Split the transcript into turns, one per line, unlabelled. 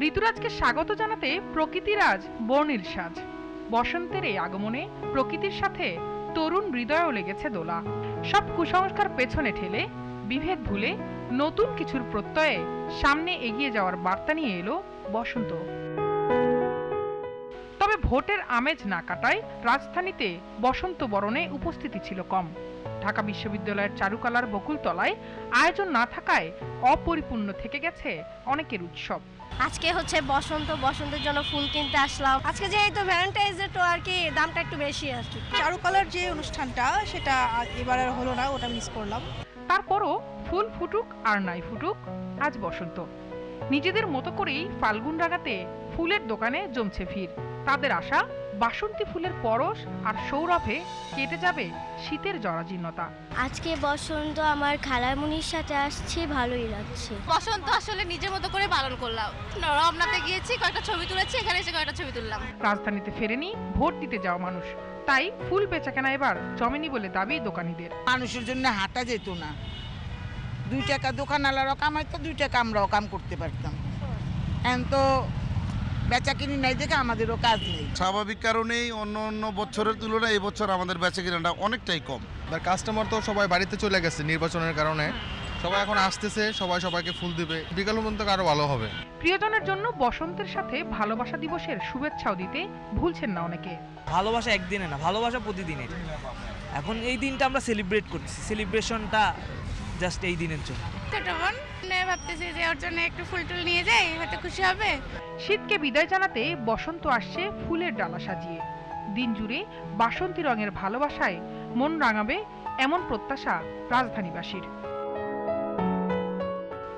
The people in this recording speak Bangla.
ঋতুরাজকে স্বাগত জানাতে প্রকৃতির আজ বর্ণিল সাজ। বসন্তের এই আগমনে প্রকৃতির সাথে তরুণ হৃদয়ও লেগেছে দোলা। সব কুসংস্কার পেছনে ঠেলে, বিভেদ ভুলে নতুন কিছুর প্রত্যয়ে সামনে এগিয়ে যাওয়ার বার্তা নিয়ে এলো বসন্ত। তবে ভোটের আমেজ না কাটায় রাজধানীতে বসন্ত বরণে উপস্থিতি ছিল কম। ঢাকা বিশ্ববিদ্যালয়ের চারুকলার বকুলতলায় আয়োজন না থাকায় অপরিপূর্ণ থেকে গেছে অনেকের উৎসব।
আজকে হচ্ছে বসন্তের জন্য ফুল কিনতে আসলাম। আজকে যেহেতু ভ্যালেন্টাইন্স ডে, তো আর কি দামটা একটু বেশি আর কি।
চারুকলার যে অনুষ্ঠানটা সেটা এবার আর হলো না, ওটা মিস করলাম।
তারপরও ফুল ফুটুক আর নাই ফুটুক, আজ বসন্ত। নিজেদের মতো করেই ফাল্গুন রাগাতে ফুলের দোকানে জমছে ভিড়। তাদের আশা, বাসন্তী ফুলের পরশ আর সৌরভে কেটে যাবে শীতের জরাজীর্ণতা।
আজকে বসন্ত আমার খালামুনির সাথে আসছি, ভালোই লাগছে।
বসন্ত আসলে নিজের মতো করে পালন করলাম। রমনাতে গিয়েছি, কয়েকটা ছবি তুলেছি, এখানে এসে কয়েকটা ছবি তুললাম।
রাজধানীতে ফেরেনি ভোট দিতে যাওয়া মানুষ, তাই ফুল বেচাকেনা এবার জমেনি বলে দাবি দোকানীদের।
মানুষের জন্য হাঁটা যেত না, 2 টাকা দোকানওয়ালারাও কামাইতো, 2 টাকা আমরাও কাম করতে পারতাম। এখন তো বেচা কিনি নাই দেখে আমাদেরও কাজ নেই।
স্বাভাবিক কারণেই অন্য বছরের তুলনায় এই বছর আমাদের বেচা কিনাটা অনেকটাই কম।
কাস্টমার তো সবাই বাড়িতে চলে গেছে নির্বাচনের কারণে, সবাই এখন আসতেছে, সবাই সবাইকে ফুল দিবে, বিকাল পর্যন্ত আরো ভালো হবে।
প্রিয়জনের জন্য বসন্তের সাথে ভালোবাসা দিবসের শুভেচ্ছাও দিতে ভুলছেন না অনেকে।
ভালোবাসা একদিনে না, ভালোবাসা প্রতিদিনের। এখন এই দিনটা আমরা সেলিব্রেট করছি, সেলিব্রেশনটা জাস্ট এই দিনের জন্য।
ভাবতেছি যে ওর জন্য একটু ফুল টুল নিয়ে যাই, হয়তো খুশি হবে।
শীতকে বিদায় জানাতে বসন্ত আসছে ফুলের ডালা সাজিয়ে। দিন জুড়ে বাসন্তী রঙের ভালোবাসায় মন রাঙাবে এমন প্রত্যাশা রাজধানীবাসীর।